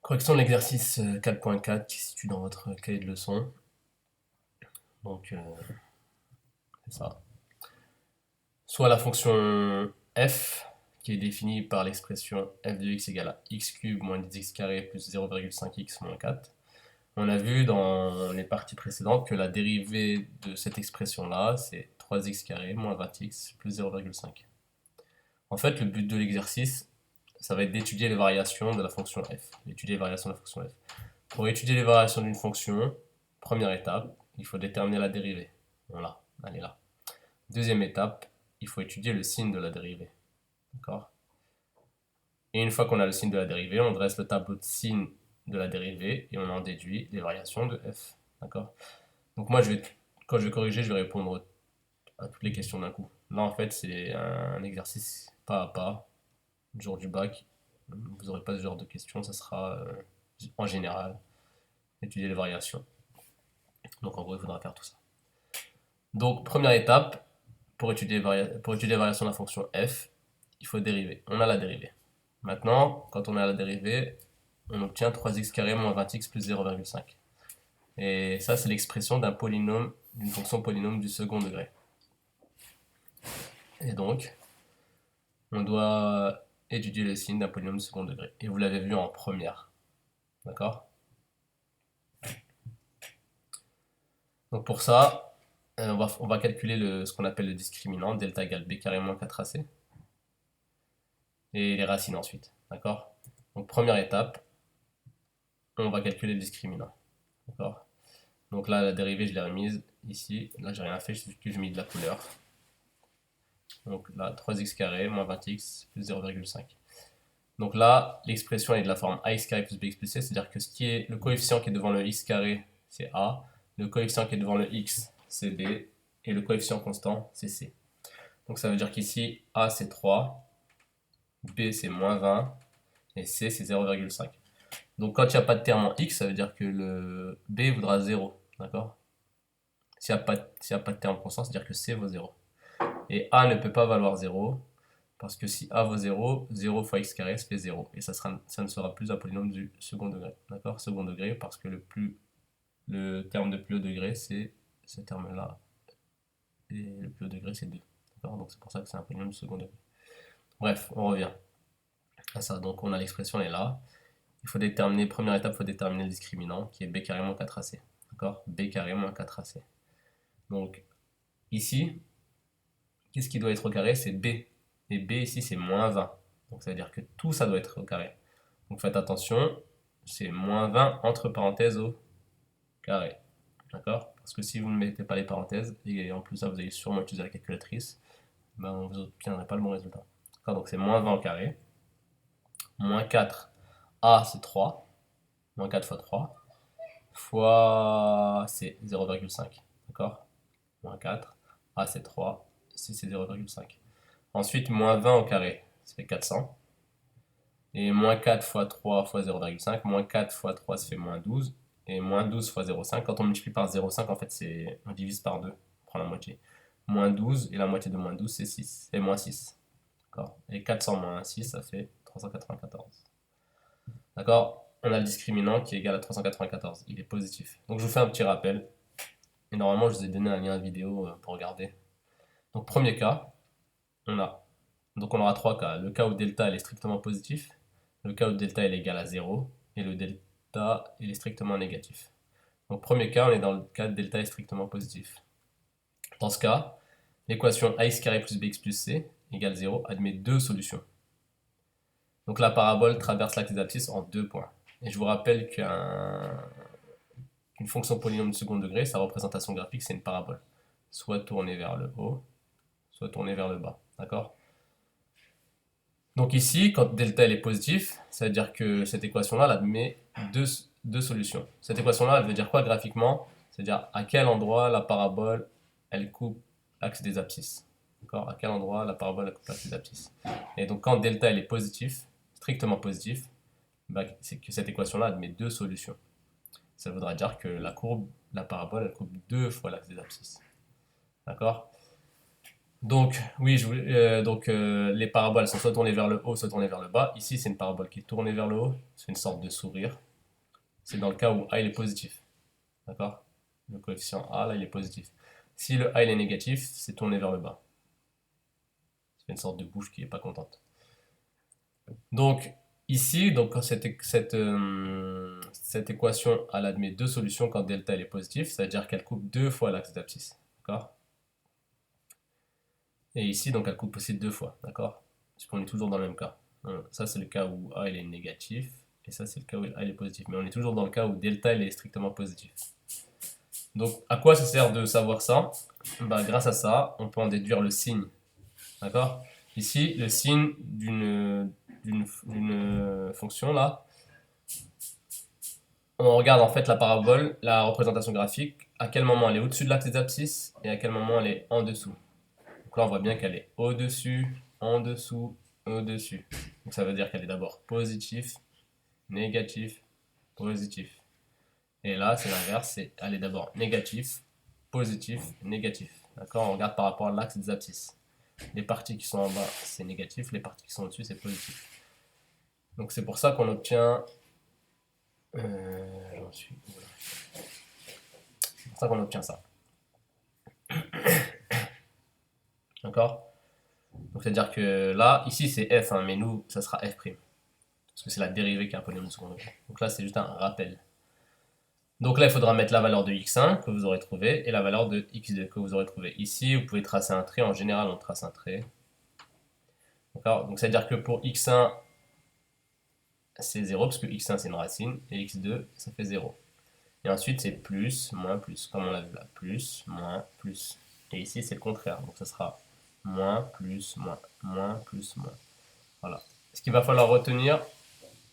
Correction de l'exercice 4.4 qui se situe dans votre cahier de leçon. Donc, c'est ça. Soit la fonction f, qui est définie par l'expression f de x égale à x cube moins 10x carré plus 0,5x moins 4. On a vu dans les parties précédentes que la dérivée de cette expression-là, c'est 3x carré moins 20x plus 0,5. En fait, le but de l'exercice, ça va être d'étudier les variations de la fonction f. Étudier les variations de la fonction f. Pour étudier les variations d'une fonction, première étape, il faut déterminer la dérivée. Voilà, elle est là. Deuxième étape, il faut étudier le signe de la dérivée. D'accord? Et une fois qu'on a le signe de la dérivée, on dresse le tableau de signes de la dérivée et on en déduit les variations de f. D'accord? Donc moi, quand je vais corriger, je vais répondre à toutes les questions d'un coup. Là, en fait, c'est un exercice pas à pas, le jour du bac. Vous n'aurez pas ce genre de questions, ça sera en général étudier les variations. Donc en gros, il faudra faire tout ça. Donc première étape, pour étudier les variations de la fonction f, il faut dériver. On a la dérivée. Maintenant, quand on a la dérivée, on obtient 3x carré moins 20x plus 0,5. Et ça, c'est l'expression d'un polynôme, d'une fonction polynôme du second degré. Et donc, on doit étudier le signe d'un polynôme du second degré. Et vous l'avez vu en première. D'accord? Donc pour ça, on va calculer ce qu'on appelle le discriminant, delta égale b carré moins 4ac. Et les racines ensuite. D'accord? Donc première étape, on va calculer le discriminant. D'accord? Donc là, la dérivée, je l'ai remise ici. Là, j'ai rien fait, j'ai mis de la couleur. Donc là, 3x carré moins 20x plus 0,5. Donc là, l'expression est de la forme ax carré plus bx plus c, c'est-à-dire que le coefficient qui est devant le x carré, c'est a, le coefficient qui est devant le x, c'est b, et le coefficient constant, c'est c. Donc ça veut dire qu'ici, a c'est 3, b c'est moins 20, et c c'est 0,5. Donc quand il n'y a pas de terme en x, ça veut dire que le b vaudra 0. D'accord? S'il n'y a pas de terme constant, c'est-à-dire que c vaut 0. Et a ne peut pas valoir 0, parce que si a vaut 0, 0 fois x carré, ça fait 0. Et ça ne sera plus un polynôme du second degré. D'accord? Second degré, parce que le terme de plus haut degré, c'est ce terme-là. Et le plus haut degré, c'est 2. D'accord? Donc c'est pour ça que c'est un polynôme du second degré. Bref, on revient à ça. Donc on a l'expression, elle est là. Il faut déterminer, première étape, il faut déterminer le discriminant, qui est b carré moins 4ac. D'accord? B carré moins 4ac. Donc ici, qu'est-ce qui doit être au carré? C'est b. Et b ici, c'est moins 20. Donc ça veut dire que tout ça doit être au carré. Donc faites attention, c'est moins 20 entre parenthèses au carré. D'accord? Parce que si vous ne mettez pas les parenthèses, et en plus ça vous allez sûrement utiliser la calculatrice, ben vous n'obtiendrez pas le bon résultat. D'accord? Donc c'est moins 20 au carré. Moins 4, a c'est 3. Moins 4 fois 3. Fois c'est 0,5. D'accord? Moins 4. A c'est 3. C c'est 0,5. Ensuite, moins 20 au carré, ça fait 400. Et moins 4 fois 3 fois 0,5. Moins 4 fois 3, ça fait moins 12. Et moins 12 fois 0,5. Quand on multiplie par 0,5, en fait, on divise par 2. On prend la moitié. Moins 12, et la moitié de moins 12, c'est 6. C'est moins 6. D'accord? Et 400 moins 6, ça fait 394. D'accord? On a le discriminant qui est égal à 394. Il est positif. Donc je vous fais un petit rappel. Et normalement, je vous ai donné un lien vidéo pour regarder. Donc premier cas, on aura trois cas. Le cas où delta est strictement positif, le cas où delta est égal à 0, et le delta est strictement négatif. Donc premier cas, on est dans le cas de delta est strictement positif. Dans ce cas, l'équation ax carré plus bx plus c égale 0 admet deux solutions. Donc la parabole traverse l'axe des abscisses en deux points. Et je vous rappelle qu'une fonction polynôme de second degré, sa représentation graphique, c'est une parabole. Soit tournée vers le haut, soit tournée vers le bas. D'accord? Donc ici, quand delta est positif, ça veut dire que cette équation-là, elle admet deux solutions. Cette équation-là, elle veut dire quoi graphiquement? C'est-à-dire à quel endroit la parabole, elle coupe l'axe des abscisses. D'accord? À quel endroit la parabole, elle coupe l'axe des abscisses. Et donc quand delta est positif, strictement positif, bah, c'est que cette équation-là admet deux solutions. Ça voudra dire que la parabole, elle coupe deux fois l'axe des abscisses. D'accord? Donc, oui, les paraboles sont soit tournées vers le haut, soit tournées vers le bas. Ici, c'est une parabole qui est tournée vers le haut. C'est une sorte de sourire. C'est dans le cas où A il est positif. D'accord? Le coefficient A, là, il est positif. Si le A il est négatif, c'est tourné vers le bas. C'est une sorte de bouche qui n'est pas contente. Donc, ici, donc, cette équation elle admet deux solutions quand delta elle est positif. C'est-à-dire qu'elle coupe deux fois l'axe d'abscisse. D'accord? Et ici, donc, elle coupe aussi deux fois. D'accord? Puisqu'on est toujours dans le même cas. Ça, c'est le cas où A il est négatif. Et ça, c'est le cas où A il est positif. Mais on est toujours dans le cas où delta il est strictement positif. Donc, à quoi ça sert de savoir ça? Bah, grâce à ça, on peut en déduire le signe. D'accord? Ici, le signe d'une fonction, là, on regarde en fait la parabole, la représentation graphique, à quel moment elle est au-dessus de l'axe des abscisses et à quel moment elle est en dessous. Donc là, on voit bien qu'elle est au-dessus, en dessous, au-dessus. Donc ça veut dire qu'elle est d'abord positif, négatif, positif. Et là, c'est l'inverse, elle est d'abord négatif, positif, négatif. D'accord? On regarde par rapport à l'axe des abscisses. Les parties qui sont en bas, c'est négatif, les parties qui sont au-dessus, c'est positif. Donc c'est pour ça qu'on obtient... j'en suis... C'est pour ça qu'on obtient ça. D'accord? Donc c'est-à-dire que là, ici c'est f, hein, mais nous, ça sera f'. Parce que c'est la dérivée qui est un polynôme de second degré. Donc là, c'est juste un rappel. Donc là, il faudra mettre la valeur de x1 que vous aurez trouvé et la valeur de x2 que vous aurez trouvé. Ici, vous pouvez tracer un trait. En général, on trace un trait. D'accord? Donc c'est-à-dire que pour x1, c'est 0, parce que x1 c'est une racine, et x2 ça fait 0. Et ensuite c'est plus, moins, plus, comme on l'a vu là. Plus, moins, plus. Et ici c'est le contraire, donc ça sera moins, plus, moins, moins, plus, moins. Voilà. Ce qu'il va falloir retenir,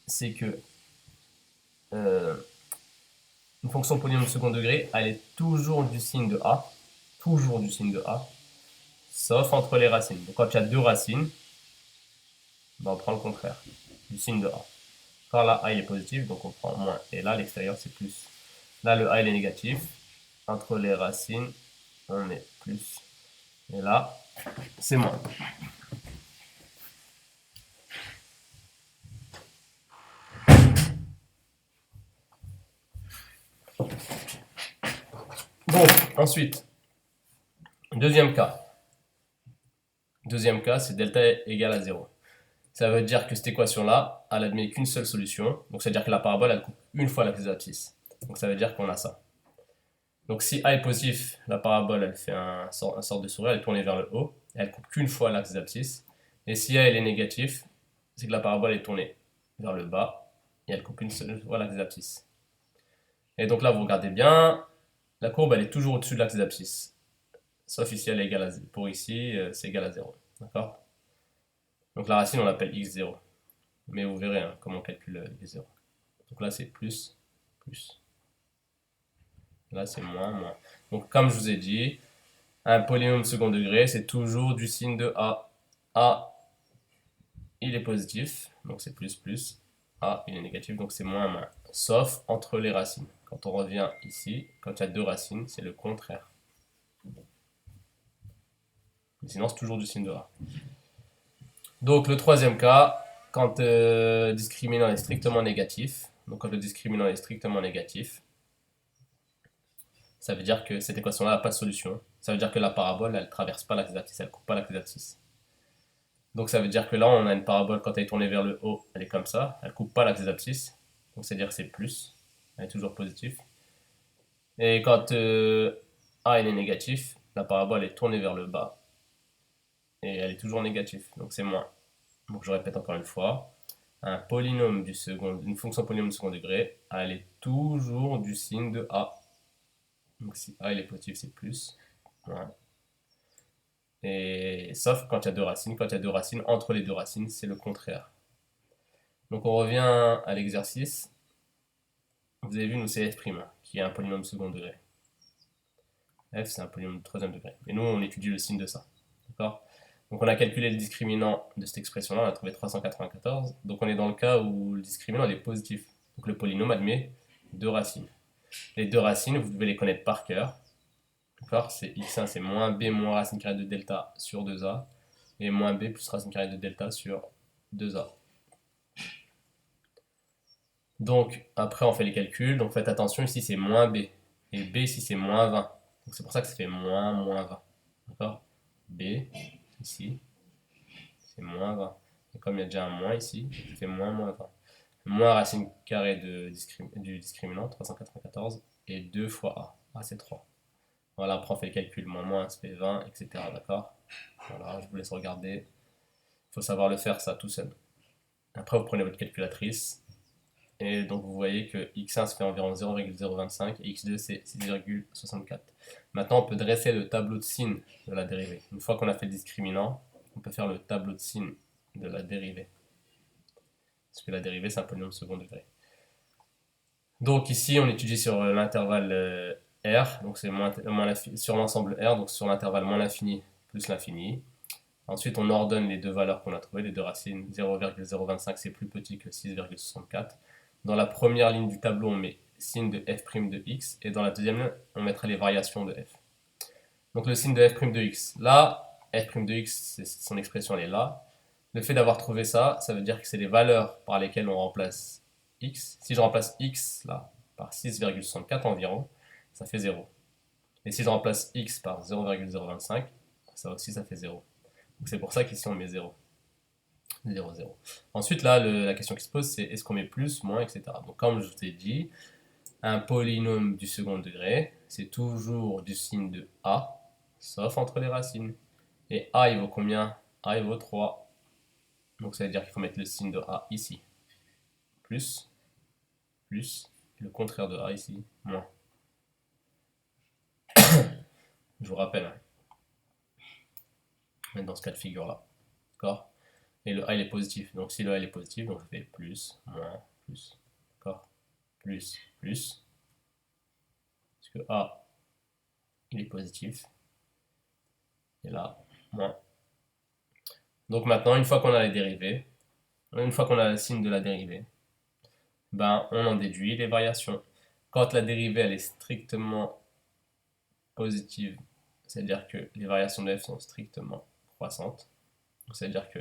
c'est que une fonction polynôme de second degré, elle est toujours du signe de A, toujours du signe de A, sauf entre les racines. Donc quand il y a deux racines, ben, on prend le contraire, du signe de A. Quand là A il est positif, donc on prend moins. Et là, à l'extérieur, c'est plus. Là, le A il est négatif. Entre les racines, on met plus. Et là, c'est moins. Donc, ensuite, deuxième cas. Deuxième cas, c'est delta égale à 0. Ça veut dire que cette équation-là, elle admet qu'une seule solution. Donc, ça veut dire que la parabole, elle coupe une fois l'axe des abscisses. Donc, ça veut dire qu'on a ça. Donc, si A est positif, la parabole, elle fait un sort de sourire, elle est tournée vers le haut. Et elle coupe qu'une fois l'axe des abscisses. Et si A elle est négatif, c'est que la parabole est tournée vers le bas. Et elle coupe une seule fois l'axe des abscisses. Et donc là, vous regardez bien, la courbe, elle est toujours au-dessus de l'axe des abscisses. Sauf ici, elle est égale à 0. Pour ici, c'est égal à 0. D'accord? Donc la racine, on l'appelle x0. Mais vous verrez hein, comment on calcule x0. Donc là, c'est plus, plus. Là, c'est moins, moins. Donc comme je vous ai dit, un polynôme second degré, c'est toujours du signe de A. A, il est positif, donc c'est plus, plus. A, il est négatif, donc c'est moins, moins. Sauf entre les racines. Quand on revient ici, quand il y a deux racines, c'est le contraire. Sinon, c'est toujours du signe de A. Donc le troisième cas, quand le discriminant est strictement négatif, donc quand le discriminant est strictement négatif, ça veut dire que cette équation-là n'a pas de solution. Ça veut dire que la parabole, elle ne traverse pas l'axe des abscisses, elle ne coupe pas l'axe des abscisses. Donc ça veut dire que là, on a une parabole, quand elle est tournée vers le haut, elle est comme ça, elle ne coupe pas l'axe des abscisses. Donc c'est-à-dire que c'est plus, elle est toujours positive. Et quand A est négatif, la parabole est tournée vers le bas, et elle est toujours négative, donc c'est moins. Donc je répète encore une fois, une fonction polynôme du second degré, elle est toujours du signe de A. Donc si A il est positif, c'est plus. Voilà. Et sauf quand il y a deux racines. Quand il y a deux racines, entre les deux racines, c'est le contraire. Donc on revient à l'exercice. Vous avez vu, nous c'est f', qui est un polynôme second degré. F, c'est un polynôme de troisième degré. Et nous, on étudie le signe de ça. D'accord? Donc on a calculé le discriminant de cette expression-là, on a trouvé 394. Donc on est dans le cas où le discriminant est positif. Donc le polynôme admet deux racines. Les deux racines, vous devez les connaître par cœur. D'accord? C'est x1, c'est moins b moins racine carrée de delta sur 2a. Et moins b plus racine carrée de delta sur 2a. Donc, après, on fait les calculs. Donc, faites attention, ici, c'est moins b. Et b, ici, c'est moins 20. Donc, c'est pour ça que ça fait moins 20. D'accord? B, ici, c'est moins 20. Et comme il y a déjà un moins ici, ça fait moins 20. Moins racine carrée du discriminant, 394, et 2 fois a. A, c'est 3. Voilà, après, on fait le calcul. Moins, ça fait 20, etc. D'accord? Voilà, je vous laisse regarder. Il faut savoir le faire, ça, tout seul. Après, vous prenez votre calculatrice. Et donc vous voyez que x1 se fait environ 0,025 et x2 c'est 6,64. Maintenant on peut dresser le tableau de signes de la dérivée. Une fois qu'on a fait le discriminant, on peut faire le tableau de signes de la dérivée. Parce que la dérivée c'est un polynôme second degré. Donc ici on étudie sur l'intervalle R, donc c'est sur l'ensemble R, donc sur l'intervalle moins l'infini plus l'infini. Ensuite on ordonne les deux valeurs qu'on a trouvées, les deux racines. 0,025 c'est plus petit que 6,64. Dans la première ligne du tableau, on met signe de f' de x, et dans la deuxième ligne, on mettra les variations de f. Donc le signe de f' de x, là, f' de x, son expression, elle est là. Le fait d'avoir trouvé ça, ça veut dire que c'est les valeurs par lesquelles on remplace x. Si je remplace x, là, par 6,64 environ, ça fait 0. Et si je remplace x par 0,025, ça aussi, ça fait 0. Donc c'est pour ça qu'ici, on met 0. 0, 0. Ensuite, là, la question qui se pose, c'est est-ce qu'on met plus, moins, etc. Donc, comme je vous ai dit, un polynôme du second degré, c'est toujours du signe de a, sauf entre les racines. Et a, il vaut combien? A, il vaut 3. Donc, ça veut dire qu'il faut mettre le signe de a ici. Plus, plus, et le contraire de a ici, moins. Je vous rappelle, hein. On est dans ce cas de figure-là. D'accord? Et le a, il est positif. Donc, si le a, il est positif, donc je fais plus, moins, plus. D'accord? Plus, plus. Parce que a, il est positif. Et là, moins. Donc maintenant, une fois qu'on a les dérivés, une fois qu'on a le signe de la dérivée, ben, on en déduit les variations. Quand la dérivée elle est strictement positive, c'est-à-dire que les variations de f sont strictement croissantes. C'est-à-dire que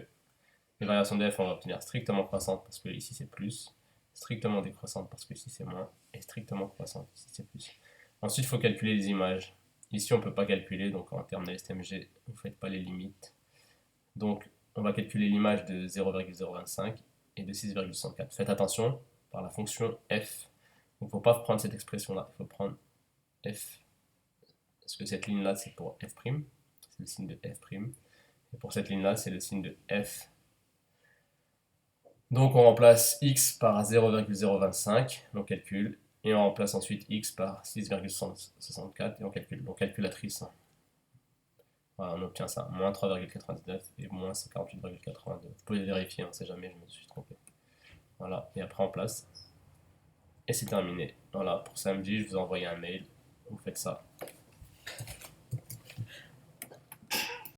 les variations de f, on va obtenir strictement croissantes parce que ici c'est plus, strictement décroissantes parce que ici c'est moins, et strictement croissantes ici c'est plus. Ensuite, il faut calculer les images. Ici, on ne peut pas calculer, donc en termes de STMG, vous ne faites pas les limites. Donc, on va calculer l'image de 0,025 et de 6,64. Faites attention par la fonction f. Il ne faut pas prendre cette expression-là, il faut prendre f. Parce que cette ligne-là, c'est pour f', c'est le signe de f'. Et pour cette ligne-là, c'est le signe de f. Donc, on remplace x par 0,025, on calcule, et on remplace ensuite x par 6,64, et on calcule. Donc, calculatrice. Voilà, on obtient ça, moins 3,99 et moins 48,82. Vous pouvez vérifier, on ne sait jamais, je me suis trompé. Voilà, et après on place. Et c'est terminé. Voilà, pour samedi, je vous ai envoyé un mail. Vous faites ça.